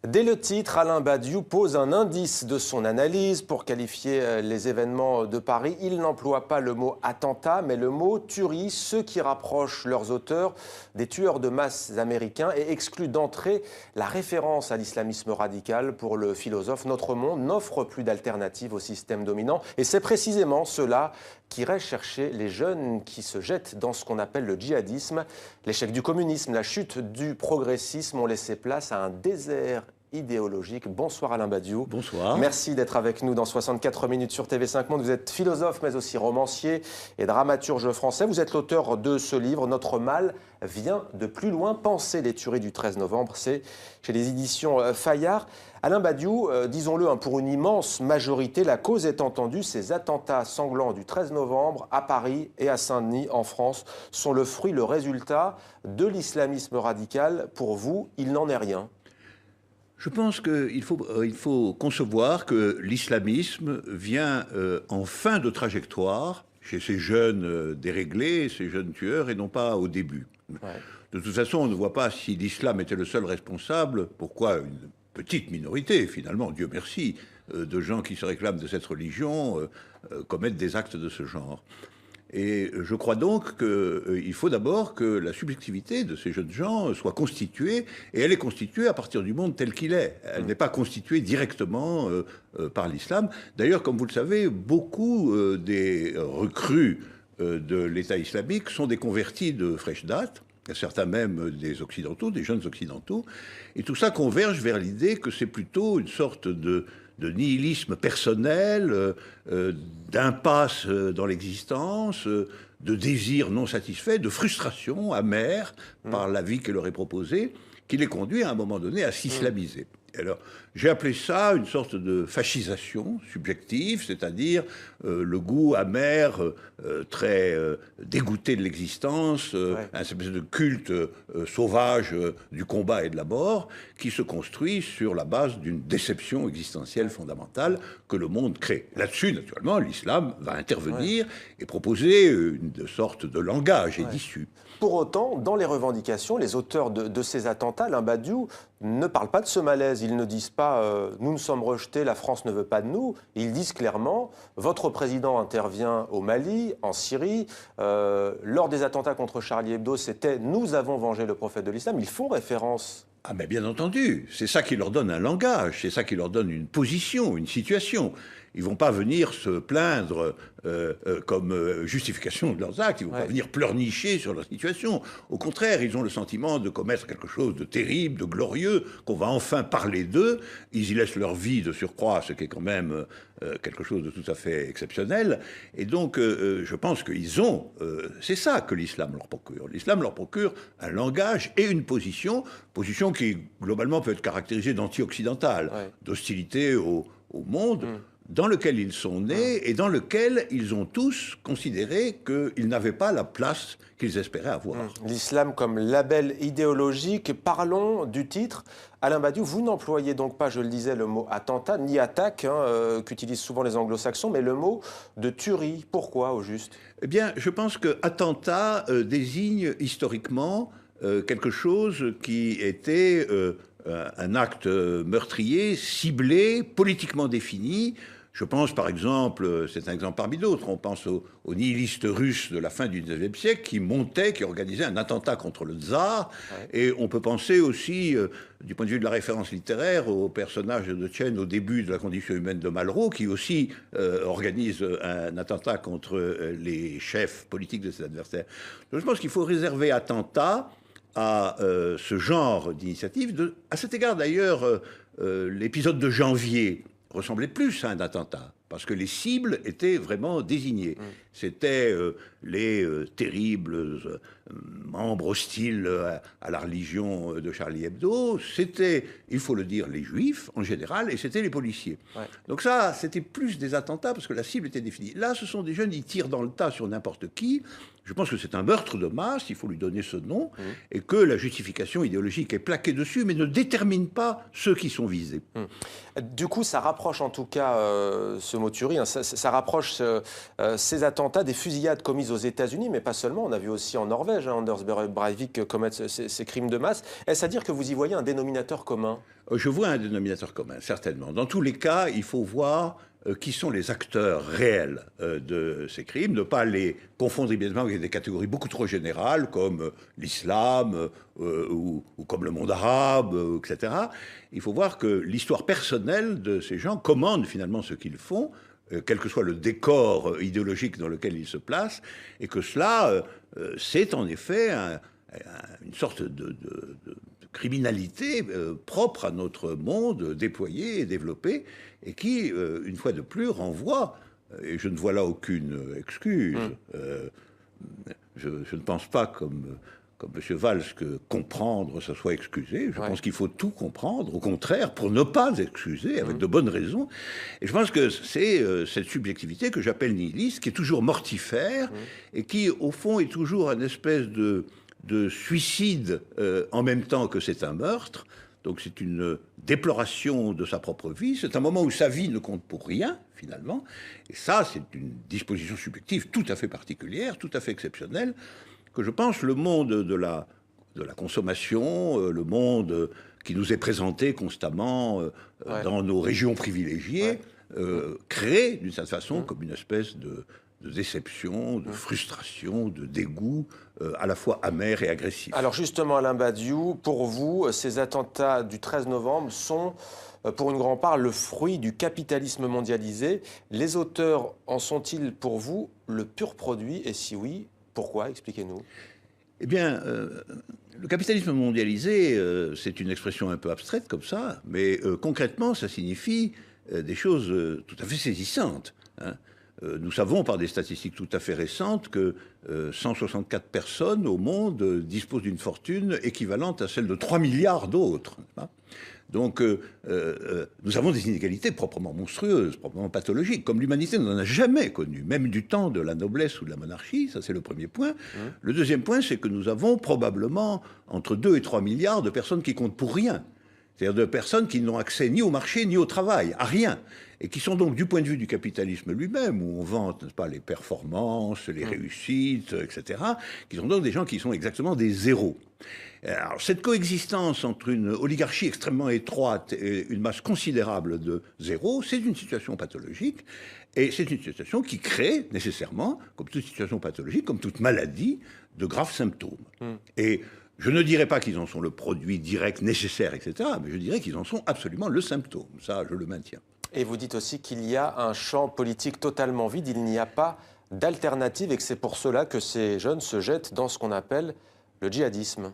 Dès le titre, Alain Badiou pose un indice de son analyse pour qualifier les événements de Paris. Il n'emploie pas le mot attentat, mais le mot tuerie, ce qui rapproche leurs auteurs des tueurs de masse américains et exclut d'entrée la référence à l'islamisme radical. Pour le philosophe, notre monde n'offre plus d'alternative au système dominant. Et c'est précisément cela qui irait chercher les jeunes qui se jettent dans ce qu'on appelle le djihadisme. L'échec du communisme, la chute du progressisme ont laissé place à un désert idéologique. Bonsoir Alain Badiou. Bonsoir. Merci d'être avec nous dans 64 minutes sur TV5 Monde. Vous êtes philosophe mais aussi romancier et dramaturge français. Vous êtes l'auteur de ce livre, Notre mal vient de plus loin, penser les tueries du 13 novembre. C'est chez les éditions Fayard. Alain Badiou, disons-le, pour une immense majorité, la cause est entendue. Ces attentats sanglants du 13 novembre à Paris et à Saint-Denis en France sont le fruit, le résultat de l'islamisme radical. Pour vous, il n'en est rien. Je pense qu'il faut concevoir que l'islamisme vient en fin de trajectoire chez ces jeunes déréglés, ces jeunes tueurs, et non pas au début. Ouais. De toute façon, on ne voit pas si l'islam était le seul responsable, pourquoi une petite minorité, finalement, Dieu merci, de gens qui se réclament de cette religion commettent des actes de ce genre. Et je crois donc qu'il faut d'abord que la subjectivité de ces jeunes gens soit constituée, et elle est constituée à partir du monde tel qu'il est. Elle n'est pas constituée directement par l'islam. D'ailleurs, comme vous le savez, beaucoup des recrues de l'État islamique sont des convertis de fraîche date, certains même des occidentaux, des jeunes occidentaux, et tout ça converge vers l'idée que c'est plutôt une sorte de nihilisme personnel, d'impasse dans l'existence, de désir non satisfait, de frustration amère par la vie qui leur est proposée, qui les conduit à un moment donné à s'islamiser. Alors, j'ai appelé ça une sorte de fascisation subjective, c'est-à-dire le goût amer, très dégoûté de l'existence, un espèce de culte sauvage du combat et de la mort, qui se construit sur la base d'une déception existentielle fondamentale que le monde crée. Là-dessus, naturellement, l'islam va intervenir et proposer une sorte de langage et d'issue. Pour autant, dans les revendications, les auteurs de ces attentats, Alain Badiou, ne parlent pas de ce malaise. Ils ne disent pas « nous nous sommes rejetés, la France ne veut pas de nous ». Ils disent clairement « votre président intervient au Mali, en Syrie. Lors des attentats contre Charlie Hebdo, c'était « nous avons vengé le prophète de l'islam ». Ils font référence. Ah mais bien entendu, c'est ça qui leur donne un langage, c'est ça qui leur donne une position, une situation. Ils ne vont pas venir se plaindre comme justification de leurs actes, ils ne vont pas venir pleurnicher sur leur situation. Au contraire, ils ont le sentiment de commettre quelque chose de terrible, de glorieux, qu'on va enfin parler d'eux. Ils y laissent leur vie de surcroît, ce qui est quand même quelque chose de tout à fait exceptionnel. Et donc, je pense qu'ils ont... c'est ça que l'islam leur procure. L'islam leur procure un langage et une position qui globalement peut être caractérisée d'anti-occidentale, d'hostilité au monde, dans lequel ils sont nés et dans lequel ils ont tous considéré qu'ils n'avaient pas la place qu'ils espéraient avoir. L'islam comme label idéologique. Parlons du titre. Alain Badiou, vous n'employez donc pas, je le disais, le mot attentat ni attaque, qu'utilisent souvent les anglo-saxons, mais le mot de tuerie. Pourquoi, au juste? Eh bien, je pense que attentat désigne historiquement quelque chose qui était un acte meurtrier, ciblé, politiquement défini. Je pense par exemple, c'est un exemple parmi d'autres, on pense aux nihilistes russes de la fin du XIXe siècle qui organisaient un attentat contre le tsar. Et on peut penser aussi, du point de vue de la référence littéraire, au personnage de Tchen au début de La condition humaine de Malraux, qui aussi organise un attentat contre les chefs politiques de ses adversaires. Donc je pense qu'il faut réserver attentat à ce genre d'initiative. À cet égard, d'ailleurs, l'épisode de janvier ressemblait plus à un attentat, parce que les cibles étaient vraiment désignées. C'était les terribles membres hostiles à la religion de Charlie Hebdo, c'était, il faut le dire, les juifs en général, et c'était les policiers. Donc ça, c'était plus des attentats, parce que la cible était définie. Là, ce sont des jeunes, ils tirent dans le tas sur n'importe qui, Je pense que c'est un meurtre de masse, il faut lui donner ce nom, et que la justification idéologique est plaquée dessus, mais ne détermine pas ceux qui sont visés. Du coup, ça rapproche en tout cas, ce mot tuerie, hein, ça rapproche ces attentats des fusillades commises aux États-Unis, mais pas seulement. On a vu aussi en Norvège, hein, Anders Breivik commettre ces crimes de masse. Est-ce à dire que vous y voyez un dénominateur commun? Je vois un dénominateur commun, certainement. Dans tous les cas, il faut voir qui sont les acteurs réels de ces crimes, ne pas les confondre immédiatement avec des catégories beaucoup trop générales comme l'islam ou comme le monde arabe, etc. Il faut voir que l'histoire personnelle de ces gens commande finalement ce qu'ils font, quel que soit le décor idéologique dans lequel ils se placent, et que cela, c'est en effet une sorte de criminalité propre à notre monde déployé et développé, et qui, une fois de plus, renvoie, et je ne vois là aucune excuse, je ne pense pas comme M. Valls que comprendre, ça soit excuser. Je pense qu'il faut tout comprendre, au contraire, pour ne pas excuser, avec de bonnes raisons. Et je pense que c'est cette subjectivité que j'appelle nihiliste, qui est toujours mortifère, et qui, au fond, est toujours une espèce de suicide en même temps que c'est un meurtre. Donc c'est une déploration de sa propre vie. C'est un moment où sa vie ne compte pour rien, finalement. Et ça, c'est une disposition subjective tout à fait particulière, tout à fait exceptionnelle, que je pense le monde de la consommation, le monde qui nous est présenté constamment dans nos régions privilégiées, crée d'une certaine façon comme une espèce de déception, de frustration, de dégoût, à la fois amer et agressif. Alors justement, Alain Badiou, pour vous, ces attentats du 13 novembre sont, pour une grande part, le fruit du capitalisme mondialisé. Les auteurs en sont-ils, pour vous, le pur produit? Et si oui, pourquoi? Expliquez-nous. Eh bien, le capitalisme mondialisé, c'est une expression un peu abstraite comme ça, mais concrètement, ça signifie des choses tout à fait saisissantes, hein. Nous savons par des statistiques tout à fait récentes que 164 personnes au monde disposent d'une fortune équivalente à celle de 3 milliards d'autres. Donc nous avons des inégalités proprement monstrueuses, proprement pathologiques, comme l'humanité n'en a jamais connu, même du temps de la noblesse ou de la monarchie, ça c'est le premier point. Le deuxième point, c'est que nous avons probablement entre 2 et 3 milliards de personnes qui comptent pour rien. C'est-à-dire de personnes qui n'ont accès ni au marché ni au travail, à rien, et qui sont donc du point de vue du capitalisme lui-même, où on vante, n'est-ce pas, les performances, les réussites, etc., qui sont donc des gens qui sont exactement des zéros. Alors, cette coexistence entre une oligarchie extrêmement étroite et une masse considérable de zéros, c'est une situation pathologique, et c'est une situation qui crée nécessairement, comme toute situation pathologique, comme toute maladie, de graves symptômes. Et je ne dirais pas qu'ils en sont le produit direct nécessaire, etc., mais je dirais qu'ils en sont absolument le symptôme. Ça, je le maintiens. Et vous dites aussi qu'il y a un champ politique totalement vide, il n'y a pas d'alternative et que c'est pour cela que ces jeunes se jettent dans ce qu'on appelle le djihadisme.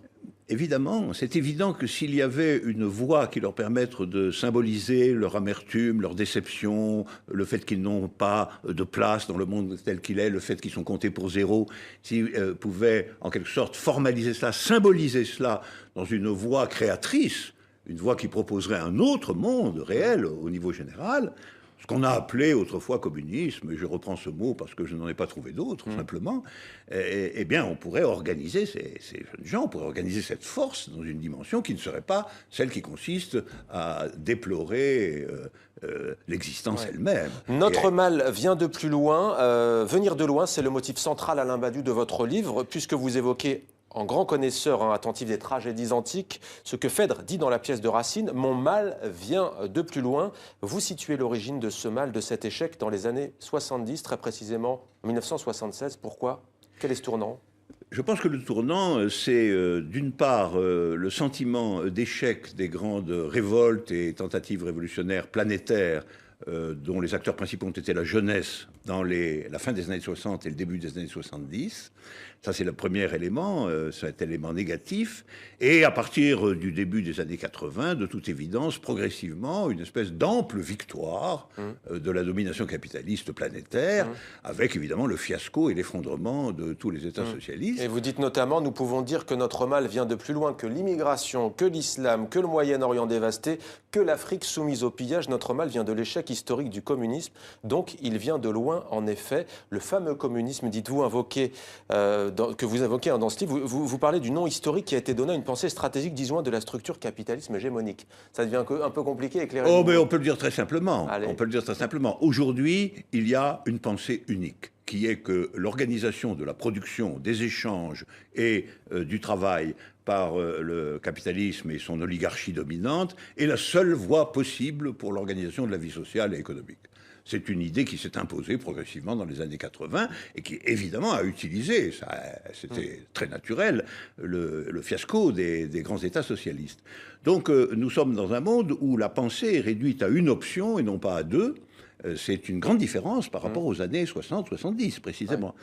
Évidemment, c'est évident que s'il y avait une voie qui leur permette de symboliser leur amertume, leur déception, le fait qu'ils n'ont pas de place dans le monde tel qu'il est, le fait qu'ils sont comptés pour zéro, s'ils pouvaient en quelque sorte formaliser cela, symboliser cela dans une voie créatrice, une voie qui proposerait un autre monde réel au niveau général, ce qu'on a appelé autrefois communisme, et je reprends ce mot parce que je n'en ai pas trouvé d'autre, simplement, eh bien, on pourrait organiser ces jeunes gens, on pourrait organiser cette force dans une dimension qui ne serait pas celle qui consiste à déplorer l'existence elle-même. Notre mal vient de plus loin. Venir de loin, c'est le motif central, Alain Badiou, de votre livre, puisque vous évoquez, en grand connaisseur attentif des tragédies antiques, ce que Phèdre dit dans la pièce de Racine, « Mon mal vient de plus loin ». Vous situez l'origine de ce mal, de cet échec, dans les années 70, très précisément en 1976. Pourquoi? Quel est ce tournant? Je pense que le tournant, c'est d'une part le sentiment d'échec des grandes révoltes et tentatives révolutionnaires planétaires dont les acteurs principaux ont été la jeunesse dans la fin des années 60 et le début des années 70. Ça, c'est le premier élément, cet élément négatif. Et à partir du début des années 80, de toute évidence, progressivement, une espèce d'ample victoire de la domination capitaliste planétaire, avec évidemment le fiasco et l'effondrement de tous les États socialistes. Et vous dites notamment, nous pouvons dire que notre mal vient de plus loin que l'immigration, que l'islam, que le Moyen-Orient dévasté, que l'Afrique soumise au pillage. Notre mal vient de l'échec historique du communisme, donc il vient de loin 20. En effet, le fameux communisme, dites-vous, que vous invoquez dans ce livre, vous parlez du nom historique qui a été donné à une pensée stratégique, disons, de la structure capitalisme hégémonique. Ça devient un peu compliqué, éclairez-vous. Oh, mais on peut le dire très simplement. Allez. On peut le dire très simplement. Aujourd'hui, il y a une pensée unique, qui est que l'organisation de la production, des échanges et du travail par le capitalisme et son oligarchie dominante est la seule voie possible pour l'organisation de la vie sociale et économique. C'est une idée qui s'est imposée progressivement dans les années 80 et qui, évidemment, a utilisé, c'était très naturel, le fiasco des grands États socialistes. Donc, nous sommes dans un monde où la pensée est réduite à une option et non pas à deux. C'est une grande différence par rapport aux années 60-70, précisément.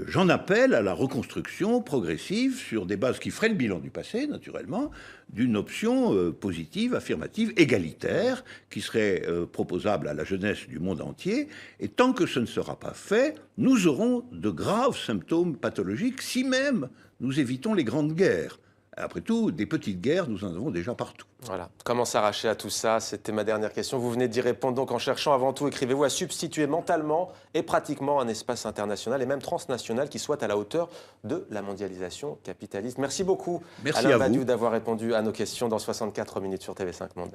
J'en appelle à la reconstruction progressive sur des bases qui feraient le bilan du passé, naturellement, d'une option positive, affirmative, égalitaire, qui serait proposable à la jeunesse du monde entier. Et tant que ce ne sera pas fait, nous aurons de graves symptômes pathologiques, si même nous évitons les grandes guerres. Après tout, des petites guerres, nous en avons déjà partout. Voilà. Comment s'arracher à tout ça? C'était ma dernière question. Vous venez d'y répondre. Donc, en cherchant avant tout, écrivez-vous, à substituer mentalement et pratiquement un espace international et même transnational qui soit à la hauteur de la mondialisation capitaliste. Merci beaucoup, Merci Alain à vous Badiou, d'avoir répondu à nos questions dans 64 minutes sur TV5 Monde.